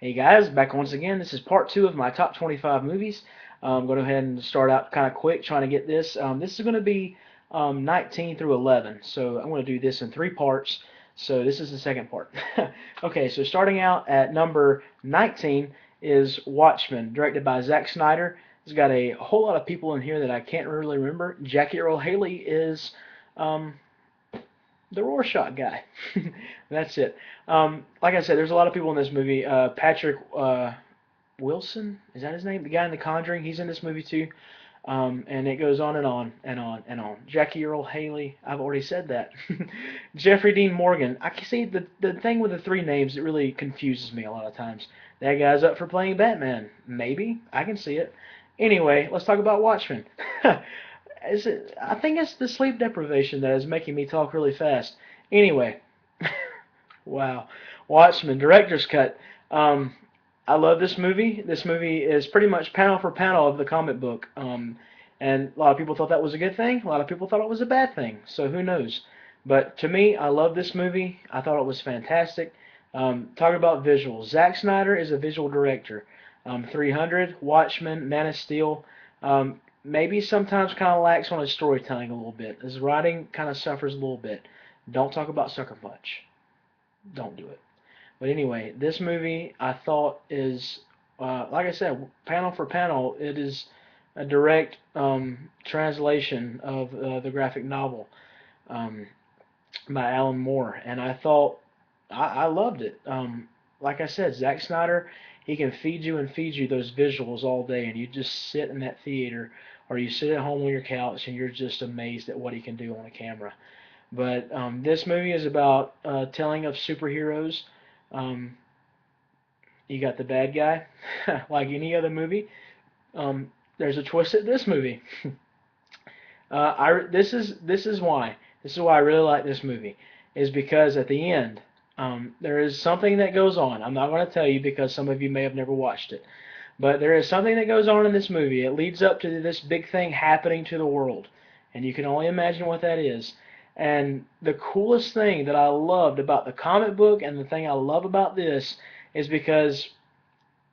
Hey guys, back once again. This is part two of my top 25 movies. I'm going to go ahead and start out kind of quick trying to get this. This is going to be 19 through 11, so I'm going to do this in three parts. So this is the second part. Okay, so starting out at number 19 is Watchmen, directed by Zack Snyder. It's got a whole lot of people in here that I can't really remember. Jackie Earle Haley is um, the Rorschach guy. That's it. Like I said, there's a lot of people in this movie. Patrick Wilson, is that his name? The guy in The Conjuring, he's in this movie too. And it goes on and on and on and on. Jackie Earle Haley, I've already said that. Jeffrey Dean Morgan. I can see the thing with the three names. It really confuses me a lot of times. That guy's up for playing Batman. Maybe I can see it. Anyway, let's talk about Watchmen. I think it's the sleep deprivation that is making me talk really fast. Anyway, wow. Watchmen, director's cut. Um, I love this movie. This movie is pretty much panel for panel of the comic book. And a lot of people thought that was a good thing. A lot of people thought it was a bad thing. So who knows? But to me, I love this movie. I thought it was fantastic. Talking about visuals, Zack Snyder is a visual director. 300, Watchmen, Man of Steel. Maybe sometimes kind of lacks on his storytelling a little bit. His writing kind of suffers a little bit. Don't talk about Sucker Punch. Don't do it. But anyway, this movie I thought is, like I said, panel for panel, it is a direct translation of the graphic novel um, by Alan Moore, and I thought I loved it. Like I said, Zack Snyder, he can feed you those visuals all day, and you just sit in that theater or you sit at home on your couch and you're just amazed at what he can do on a camera. But this movie is about telling of superheroes. Um, you got the bad guy, like any other movie. There's a twist at this movie. This is why I really like this movie is because at the end there is something that goes on. I'm not going to tell you because some of you may have never watched it, but there is something that goes on in this movie. It leads up to this big thing happening to the world, and you can only imagine what that is. And the coolest thing that I loved about the comic book and the thing I love about this is because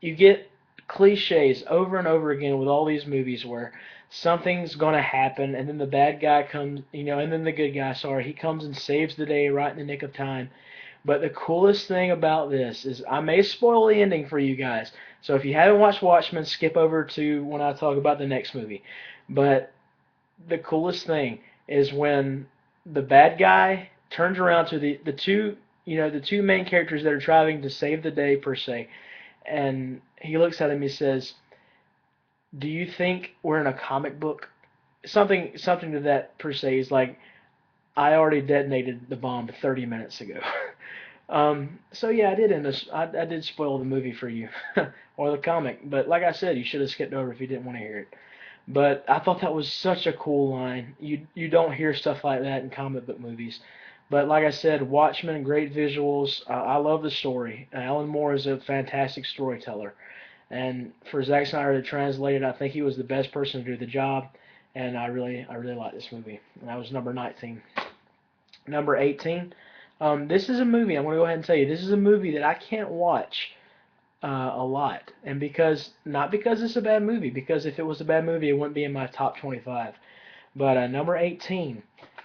you get cliches over and over again with all these movies where something's going to happen and then the bad guy comes, and then the good guy, sorry, he comes and saves the day right in the nick of time. But the coolest thing about this is I may spoil the ending for you guys. So if you haven't watched Watchmen, skip over to when I talk about the next movie. But the coolest thing is when the bad guy turns around to the two the two main characters that are trying to save the day per se, and he looks at him. He says, "Do you think we're in a comic book?" Something to that per se is like, "I already detonated the bomb 30 minutes ago." So yeah, I did spoil the movie for you, or the comic. But like I said, you should have skipped over if you didn't want to hear it. But I thought that was such a cool line. You don't hear stuff like that in comic book movies. But like I said, Watchmen, great visuals. I love the story. Alan Moore is a fantastic storyteller. And for Zack Snyder to translate it, I think he was the best person to do the job. And I really like this movie. And that was number 19. Number 18. This is a movie. I'm going to go ahead and tell you. This is a movie that I can't watch a lot, and not because it's a bad movie, because if it was a bad movie, it wouldn't be in my top 25. But number 18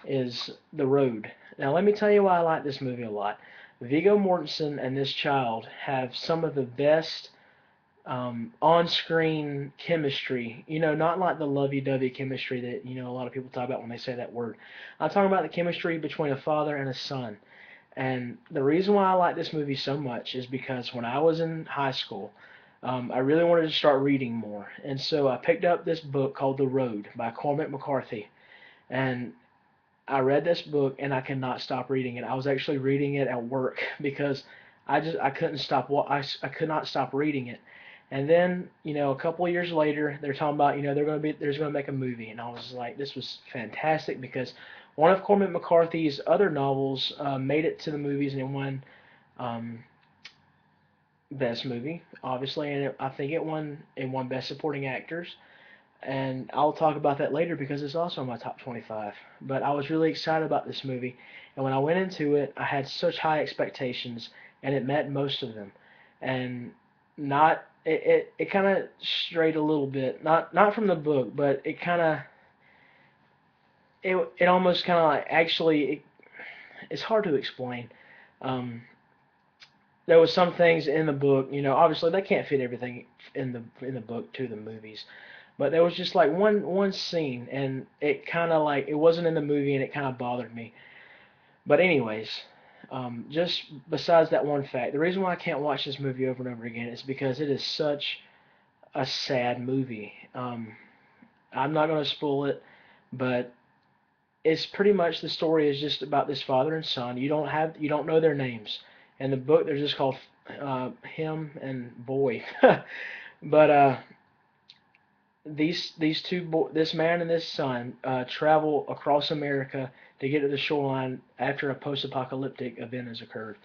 is The Road. Now let me tell you why I like this movie a lot. Viggo Mortensen and this child have some of the best on-screen chemistry. Not like the lovey-dovey chemistry that a lot of people talk about when they say that word. I'm talking about the chemistry between a father and a son. And the reason why I like this movie so much is because when I was in high school, I really wanted to start reading more. And so I picked up this book called The Road by Cormac McCarthy. And I read this book and I could not stop reading it. I was actually reading it at work because I couldn't stop I could not stop reading it. And then, a couple of years later, they're talking about, there's going to make a movie. And I was like, this was fantastic because one of Cormac McCarthy's other novels made it to the movies and it won um, Best Movie, obviously, and I think it won Best Supporting Actors. And I'll talk about that later because it's also in my top 25. But I was really excited about this movie, and when I went into it, I had such high expectations, and it met most of them. And not it kind of strayed a little bit, not from the book, but it almost kind of like it's hard to explain. Um, there was some things in the book, obviously they can't fit everything in the book to the movies, but there was just like one scene, and it kind of like it wasn't in the movie, and it kind of bothered me. But anyways, just besides that one fact, the reason why I can't watch this movie over and over again is because it is such a sad movie. I'm not going to spoil it, but it's pretty much the story is just about this father and son. You don't know their names. In the book, they're just called him and boy. But this man and this son travel across America to get to the shoreline after a post-apocalyptic event has occurred,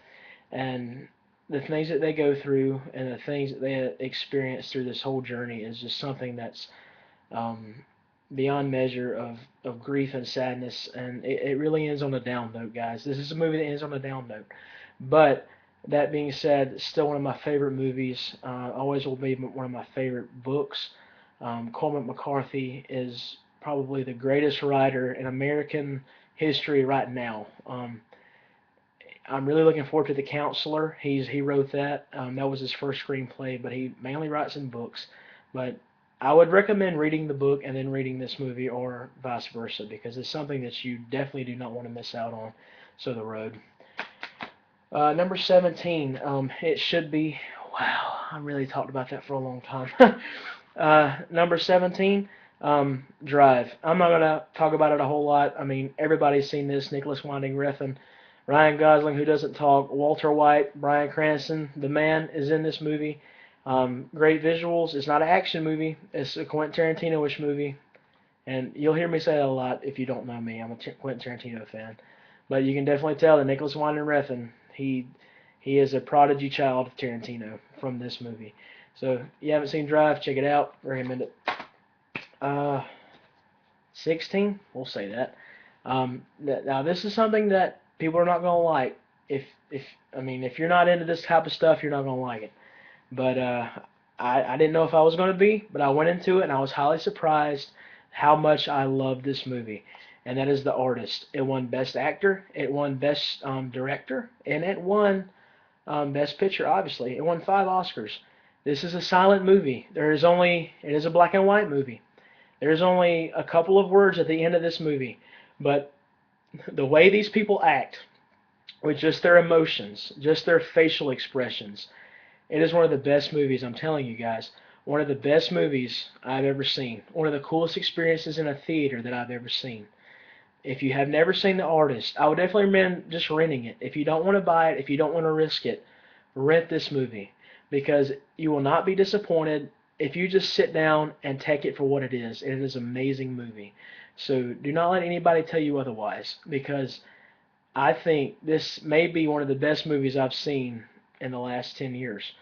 and the things that they go through and the things that they experience through this whole journey is just something that's um, beyond measure of grief and sadness, and it really ends on a down note, guys. This is a movie that ends on a down note. But that being said, it's still one of my favorite movies. Always will be one of my favorite books. Cormac McCarthy is probably the greatest writer in American history right now. I'm really looking forward to The Counselor. He wrote that. That was his first screenplay, but he mainly writes in books. But I would recommend reading the book and then reading this movie, or vice versa, because it's something that you definitely do not want to miss out on. So The Road. Number 17. It should be. Wow, I really talked about that for a long time. Number 17. Drive. I'm not gonna talk about it a whole lot. I mean, everybody's seen this. Nicholas Winding Refn, Ryan Gosling, who doesn't talk, Walter White, Bryan Cranston. The man is in this movie. Great visuals. It's not an action movie. It's a Quentin Tarantino-ish movie. And you'll hear me say that a lot if you don't know me. I'm a Quentin Tarantino fan. But you can definitely tell that Nicholas Winding Refn, he is a prodigy child of Tarantino from this movie. So if you haven't seen Drive, check it out. Recommend it. 16, we'll say that. Now this is something that people are not gonna like. If you're not into this type of stuff, you're not gonna like it. But I didn't know if I was gonna be, but I went into it and I was highly surprised how much I loved this movie. And that is The Artist. It won Best Actor, it won Best Director, and it won Best Picture. Obviously, it won 5 Oscars. This is a silent movie. It is a black and white movie. There's only a couple of words at the end of this movie, but the way these people act, with just their emotions, just their facial expressions, it is one of the best movies, I'm telling you guys. One of the best movies I've ever seen. One of the coolest experiences in a theater that I've ever seen. If you have never seen The Artist, I would definitely recommend just renting it. If you don't want to buy it, if you don't want to risk it, rent this movie, because you will not be disappointed if you just sit down and take it for what it is. It is an amazing movie. So do not let anybody tell you otherwise, because I think this may be one of the best movies I've seen in the last 10 years.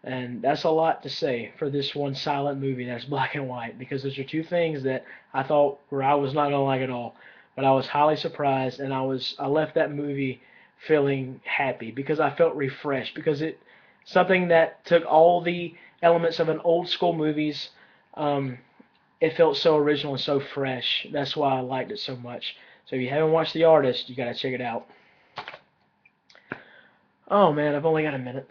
And that's a lot to say for this one silent movie that's black and white, because those are two things that I was not going to like at all. But I was highly surprised, and I left that movie feeling happy because I felt refreshed, because it something that took all the elements of an old school movies. Um, it felt so original and so fresh. That's why I liked it so much. So if you haven't watched The Artist, you gotta check it out. Oh man, I've only got a minute.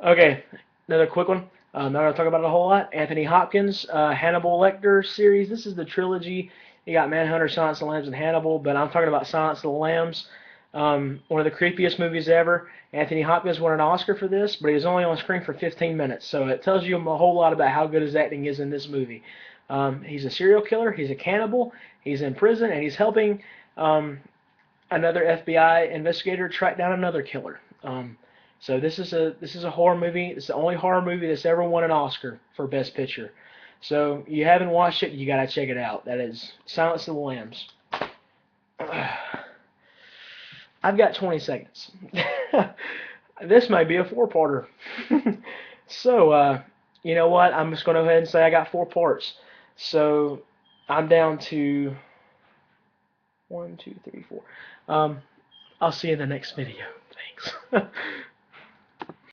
Okay, another quick one. I'm not gonna talk about it a whole lot. Anthony Hopkins, Hannibal Lecter series. This is the trilogy. You got Manhunter, Silence of the Lambs, and Hannibal, but I'm talking about Silence of the Lambs. One of the creepiest movies ever. Anthony Hopkins won an Oscar for this, but he was only on screen for 15 minutes, so it tells you a whole lot about how good his acting is in this movie. He's a serial killer. He's a cannibal. He's in prison, and he's helping another FBI investigator track down another killer. So this is a horror movie. It's the only horror movie that's ever won an Oscar for Best Picture. So you haven't watched it, you gotta check it out. That is Silence of the Lambs. I've got 20 seconds. This might be a 4-parter. So you know what? I'm just gonna go ahead and say I got 4 parts. So I'm down to 1, 2, 3, 4. I'll see you in the next video. Thanks.